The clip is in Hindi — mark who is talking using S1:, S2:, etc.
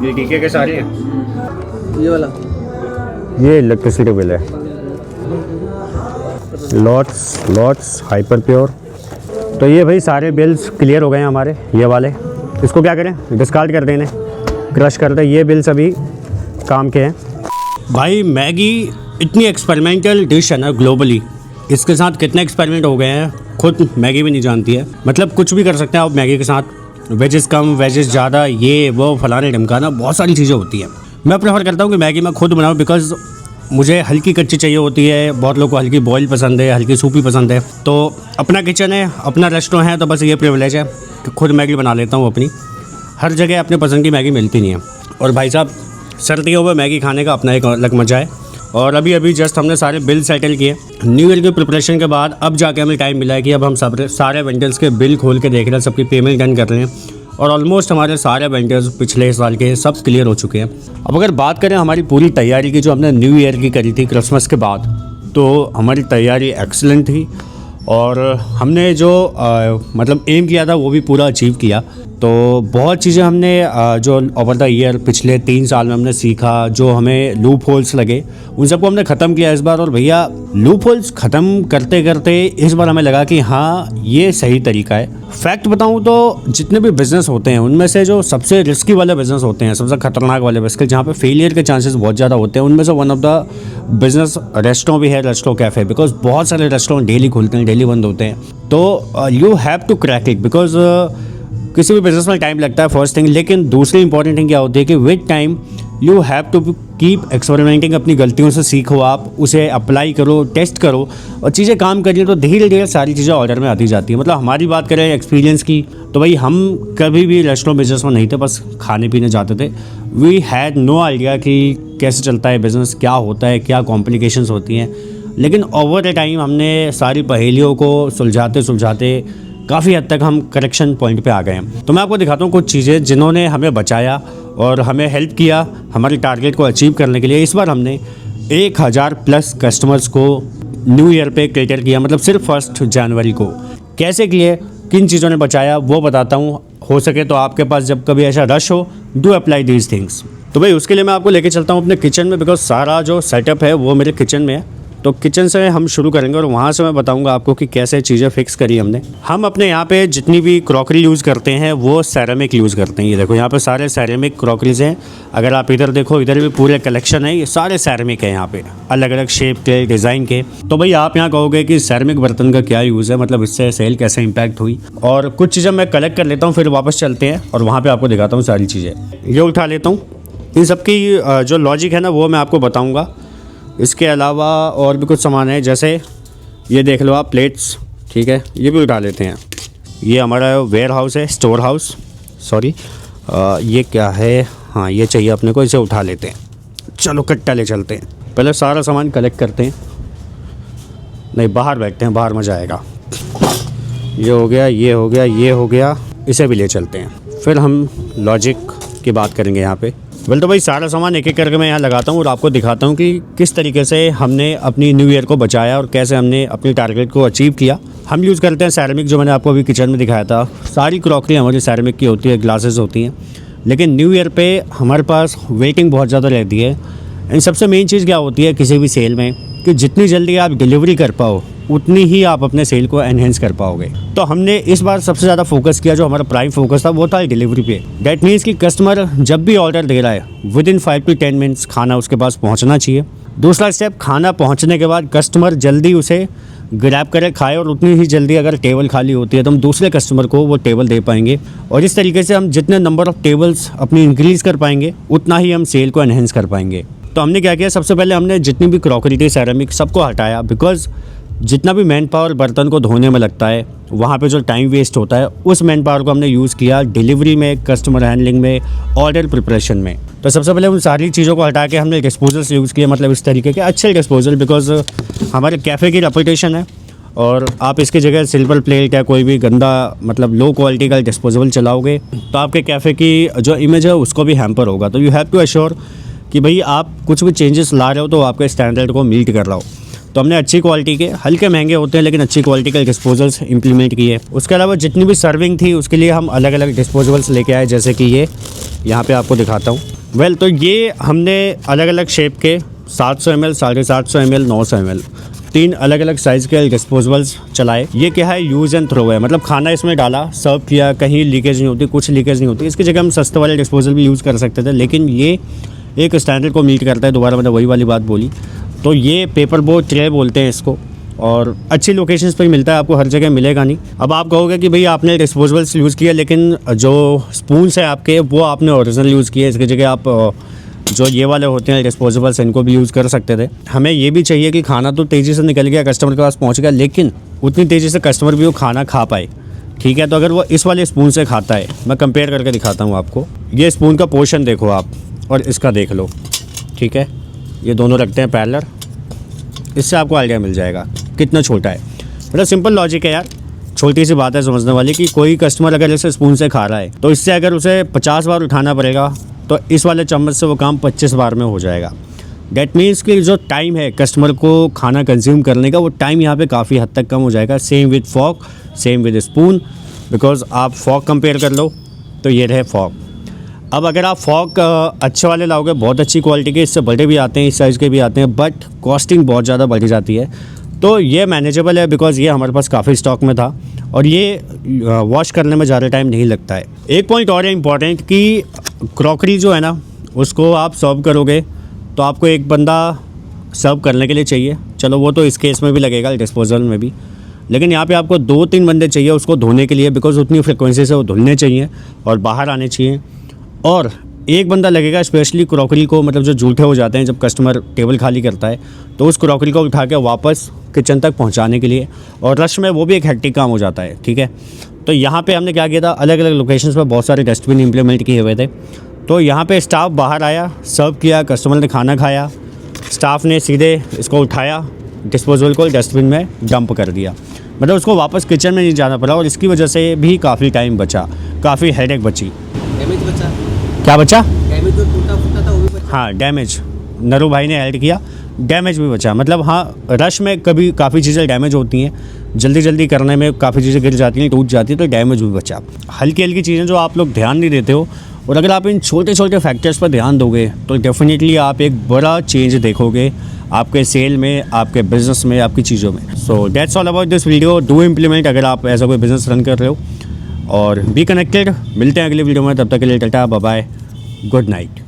S1: ये टीके के सारे हैं।
S2: ये वाला
S1: ये इलेक्ट्रिसिटी बिल है, लॉट्स हाइपर प्योर। तो ये भाई सारे बिल्स क्लियर हो गए हैं हमारे, ये वाले। इसको क्या करें, डिस्कार्ड कर देने, क्रश कर दें। ये बिल्स अभी काम के हैं। भाई मैगी इतनी एक्सपेरिमेंटल डिश है ना ग्लोबली, इसके साथ कितने एक्सपेरिमेंट हो गए हैं खुद मैगी भी नहीं जानती है। मतलब कुछ भी कर सकते हैं आप मैगी के साथ, वेजेस कम वेजेस ज़्यादा, ये वो फलाने ढमकाना, बहुत सारी चीज़ें होती हैं। मैं प्रेफर करता हूँ कि मैगी मैं खुद बनाऊँ, बिकॉज़ मुझे हल्की कच्ची चाहिए होती है। बहुत लोगों को हल्की बॉयल पसंद है, हल्की सूपी पसंद है। तो अपना किचन है, अपना रेस्टोरेंट है, तो बस ये प्रिविलेज है कि खुद मैगी बना लेता हूँ अपनी। हर जगह अपने पसंद की मैगी मिलती नहीं है। और भाई साहब सर्दियों में मैगी खाने का अपना एक अलग मज़ा है। और अभी जस्ट हमने सारे बिल सेटल किए न्यू ईयर की प्रिपरेशन के बाद। अब जाके हमें टाइम मिला है कि अब हम सारे वेंडर्स के बिल खोल के देख रहे हैं, सबकी पेमेंट डन कर रहे हैं। और ऑलमोस्ट हमारे सारे वेंडर्स पिछले साल के सब क्लियर हो चुके हैं। अब अगर बात करें हमारी पूरी तैयारी की जो हमने न्यू ईयर की करी थी क्रिसमस के बाद, तो हमारी तैयारी एक्सीलेंट थी। और हमने जो मतलब एम किया था वो भी पूरा अचीव किया। तो बहुत चीज़ें हमने जो ओवर द ईयर पिछले 3 साल में हमने सीखा, जो हमें लूप होल्स लगे, उन सबको हमने ख़त्म किया इस बार। और भैया लूप होल्स ख़त्म करते करते इस बार हमें लगा कि हाँ ये सही तरीका है। फैक्ट बताऊँ तो जितने भी बिज़नेस होते हैं उनमें से जो सबसे रिस्की वाले बिज़नेस होते हैं, सबसे खतरनाक वाले बिज़नेस जहाँ पे फेलियर के चांसेस बहुत ज़्यादा होते हैं, उनमें से one of the business restaurant भी है, रेस्टोरेंट कैफ़े। बिकॉज बहुत सारे रेस्टोरेंट डेली खुलते हैं, डेली बंद होते हैं। तो you have to crack it, because किसी भी बिज़नेस में टाइम लगता है फर्स्ट थिंग। लेकिन दूसरी इंपॉर्टेंट थिंग क्या होती है कि with time you have to keep experimenting. अपनी गलतियों से सीखो, आप उसे अप्लाई करो, टेस्ट करो, और चीज़ें काम करिए तो धीरे धीरे सारी चीज़ें ऑर्डर में आती जाती है। मतलब हमारी बात करें एक्सपीरियंस की, तो भाई हम कभी भी रेस्टोरेंट बिजनेस में नहीं थे, बस खाने पीने जाते थे। वी हैड नो आइडिया कि कैसे चलता है बिज़नेस, क्या होता है, क्या कॉम्प्लिकेशंस होती हैं। लेकिन ओवर द टाइम हमने सारी पहेलियों को सुलझाते काफ़ी हद तक हम करेक्शन पॉइंट पे आ गए हैं। तो मैं आपको दिखाता हूँ कुछ चीज़ें जिन्होंने हमें बचाया और हमें हेल्प किया हमारे टारगेट को अचीव करने के लिए। इस बार हमने 1000+ कस्टमर्स को न्यू ईयर पे कैटर किया, मतलब सिर्फ 1 जनवरी को। कैसे किए, किन चीज़ों ने बचाया वो बताता हूँ। हो सके तो आपके पास जब कभी ऐसा रश हो, डू अप्लाई दीज थिंग्स। तो भाई उसके लिए मैं आपको लेके चलता हूँ अपने किचन में, बिकॉज सारा जो सेटअप है वो मेरे किचन में है। तो किचन से हम शुरू करेंगे और वहाँ से मैं बताऊंगा आपको कि कैसे चीज़ें फिक्स करी हमने। हम अपने यहाँ पे जितनी भी क्रॉकरी यूज़ करते हैं वो सैरेमिक यूज़ करते हैं। ये देखो यहाँ पे सारे सैरेमिक क्रॉकरीज हैं। अगर आप इधर देखो, इधर भी पूरे कलेक्शन है, ये सारे सैरेमिक है यहाँ पे, अलग अलग शेप के, डिज़ाइन के। तो भाई आप यहाँ कहोगे कि सैरेमिक बर्तन का क्या यूज़ है, मतलब इससे सेल कैसे इम्पैक्ट हुई। और कुछ चीज़ें मैं कलेक्ट कर लेता हूँ, फिर वापस चलते हैं और वहाँ पर आपको दिखाता हूँ सारी चीज़ें। ये उठा लेता हूँ, इन सबकी जो लॉजिक है ना वो मैं आपको बताऊँगा। इसके अलावा और भी कुछ सामान है, जैसे ये देख लो आप, प्लेट्स, ठीक है, ये भी उठा लेते हैं। ये हमारा वेयर हाउस है, स्टोर हाउस, सॉरी। ये क्या है, हाँ ये चाहिए अपने को, इसे उठा लेते हैं। चलो कट्टा ले चलते हैं, पहले सारा सामान कलेक्ट करते हैं। नहीं, बाहर बैठते हैं, बाहर मज़ा आएगा। ये हो गया, ये हो गया, ये हो गया, इसे भी ले चलते हैं। फिर हम लॉजिक की बात करेंगे यहाँ पे। तो भाई सारा सामान एक एक करके मैं यहाँ लगाता हूँ और आपको दिखाता हूँ कि किस तरीके से हमने अपनी न्यू ईयर को बचाया और कैसे हमने अपनी टारगेट को अचीव किया। हम यूज़ करते हैं सैरेमिक, जो मैंने आपको अभी किचन में दिखाया था। सारी क्रॉकरी हमारी सैरेमिक की होती है, ग्लासेस होती हैं। लेकिन न्यू ईयर पे हमारे पास वेटिंग बहुत ज़्यादा रहती है। एंड सबसे मेन चीज़ क्या होती है किसी भी सेल में, कि जितनी जल्दी आप डिलीवरी कर पाओ उतनी ही आप अपने सेल को एनहेंस कर पाओगे। तो हमने इस बार सबसे ज़्यादा फोकस किया, जो हमारा प्राइम फोकस था वो था डिलीवरी पे। दैट मीन्स कि कस्टमर जब भी ऑर्डर दे रहा है विदिन 5 to 10 मिनट्स खाना उसके पास पहुंचना चाहिए। दूसरा स्टेप, खाना पहुंचने के बाद कस्टमर जल्दी उसे ग्रैब करे, खाए, और उतनी ही जल्दी अगर टेबल खाली होती है तो हम दूसरे कस्टमर को वो टेबल दे पाएंगे। और इस तरीके से हम जितने नंबर ऑफ़ टेबल्स अपनी इंक्रीज़ कर पाएंगे उतना ही हम सेल को एनहेंस कर पाएंगे। तो हमने क्या किया, सबसे पहले हमने जितनी भी क्रॉकरी थी सैरेमिक सबको हटाया, बिकॉज जितना भी मैन पावर बर्तन को धोने में लगता है वहाँ पे जो टाइम वेस्ट होता है उस मैन पावर को हमने यूज़ किया डिलीवरी में, कस्टमर हैंडलिंग में, ऑर्डर प्रिपरेशन में। तो सबसे पहले उन सारी चीज़ों को हटा के हमने डिस्पोजल्स यूज़ किए, मतलब इस तरीके के अच्छे डिस्पोजल, बिकॉज हमारे कैफ़े की रेपुटेशन है। और आप इसकी जगह सिल्वर प्लेट या कोई भी गंदा मतलब लो क्वालिटी का डिस्पोजेबल चलाओगे तो आपके कैफ़े की जो इमेज है उसको भी हैम्पर होगा। तो यू हैव टू एश्योर कि भाई आप कुछ भी चेंजेस ला रहे हो तो आपके स्टैंडर्ड को मीट कर रहा हो। तो हमने अच्छी क्वालिटी के, हल्के महंगे होते हैं लेकिन अच्छी क्वालिटी के डिस्पोजल्स इंप्लीमेंट किए। उसके अलावा जितनी भी सर्विंग थी उसके लिए हम अलग अलग डिस्पोजेबल्स लेके आए, जैसे कि ये यहाँ पे आपको दिखाता हूँ। वेल तो ये हमने अलग अलग शेप के 700 ml, 750 ml, 900 ml 3 अलग अलग साइज़ के डिस्पोजेबल्स चलाए। ये क्या है, यूज़ एंड थ्रो है, मतलब खाना इसमें डाला, सर्व किया, कहीं लीकेज नहीं होती, कुछ लीकेज नहीं होती। इसकी जगह हम सस्ते वाले डिस्पोजल भी यूज़ कर सकते थे, लेकिन ये एक स्टैंडर्ड को मीट करता है। दोबारा मैंने वही वाली बात बोली। तो ये पेपर बोट ट्रे बोलते हैं इसको, और अच्छी लोकेशंस पर मिलता है, आपको हर जगह मिलेगा नहीं। अब आप कहोगे कि भाई आपने डिस्पोजेबल्स यूज़ किया, लेकिन जो स्पून्स हैं आपके वो आपने ओरिजिनल यूज़ किए। इसकी जगह आप जो ये वाले होते हैं डिस्पोजेबल्स, इनको भी यूज़ कर सकते थे। हमें ये भी चाहिए कि खाना तो तेज़ी से निकल गया, कस्टमर के पास पहुंच गया, लेकिन उतनी तेज़ी से कस्टमर भी वो खाना खा पाए। ठीक है, तो अगर वो इस वाले स्पून से खाता है, मैं कंपेयर करके दिखाता हूँ आपको। ये स्पून का पोर्शन देखो आप, और इसका देख लो। ठीक है, ये दोनों रखते हैं पैरेलल, इससे आपको आइडिया मिल जाएगा कितना छोटा है। मतलब सिंपल लॉजिक है यार, छोटी सी बात है समझने वाली, कि कोई कस्टमर अगर इसे स्पून से खा रहा है तो इससे अगर उसे 50 बार उठाना पड़ेगा, तो इस वाले चम्मच से वो काम 25 बार में हो जाएगा। डेट मीन्स कि जो टाइम है कस्टमर को खाना कंज्यूम करने का, वो टाइम यहाँ पे काफ़ी हद तक कम हो जाएगा। Same with fork, same with spoon, because आप फॉर्क कंपेयर कर लो तो ये रहे फॉर्क। अब अगर आप फॉर्क अच्छे वाले लाओगे, बहुत अच्छी क्वालिटी के, इससे बड़े भी आते हैं, इस साइज़ के भी आते हैं, बट कॉस्टिंग बहुत ज़्यादा बढ़ जाती है। तो ये मैनेजेबल है, बिकॉज़ ये हमारे पास काफ़ी स्टॉक में था, और ये वॉश करने में ज़्यादा टाइम नहीं लगता है। एक पॉइंट और है इम्पॉर्टेंट, कि क्रॉकरी जो है ना, उसको आप सर्व करोगे तो आपको एक बंदा सर्व करने के लिए चाहिए। चलो वो तो इस केस में भी लगेगा, डिस्पोजल में भी, लेकिन यहाँ पे आपको 2-3 बंदे चाहिए उसको धोने के लिए, बिकॉज उतनी फ्रिक्वेंसी से वो धुलने चाहिए और बाहर आने चाहिए। और एक बंदा लगेगा स्पेशली क्रॉकरी को, मतलब जो जूठे हो जाते हैं जब कस्टमर टेबल खाली करता है, तो उस क्रॉकरी को उठा के वापस किचन तक पहुंचाने के लिए, और रश में वो भी एक हेक्टिक काम हो जाता है। ठीक है, तो यहाँ पे हमने क्या किया था, अलग अलग लोकेशंस पर बहुत सारे डस्टबिन इंप्लीमेंट किए हुए थे। तो यहाँ पे स्टाफ बाहर आया, सर्व किया, कस्टमर ने खाना खाया, स्टाफ ने सीधे इसको उठाया, डिस्पोजल को डस्टबिन में डंप कर दिया, मतलब उसको वापस किचन में नहीं जाना पड़ा, और इसकी वजह से भी काफ़ी टाइम बचा, काफ़ी हेडेक बची।
S2: डैमेज बचा,
S1: क्या बचा?
S2: डैमेज जो टूटा फूटा था वो भी बचा।
S1: हाँ, डैमेज नरू भाई ने ऐड किया, डैमेज भी बचा। मतलब हाँ, रश में कभी काफ़ी चीज़ें डैमेज होती हैं, जल्दी करने में काफ़ी चीज़ें गिर जाती हैं, टूट जाती है, तो डैमेज भी बचा। हल्की हल्की चीज़ें जो आप लोग ध्यान नहीं देते हो, और अगर आप इन छोटे छोटे फैक्टर्स पर ध्यान दोगे, तो डेफिनेटली आप एक बड़ा चेंज देखोगे आपके सेल में, आपके बिज़नेस में, आपकी चीज़ों में। So that's all about this video. Do implement अगर आप ऐसा कोई बिज़नेस रन कर रहे हो, और बी कनेक्टेड। मिलते हैं अगले वीडियो में, तब तक के लिए tata, bye bye, good night.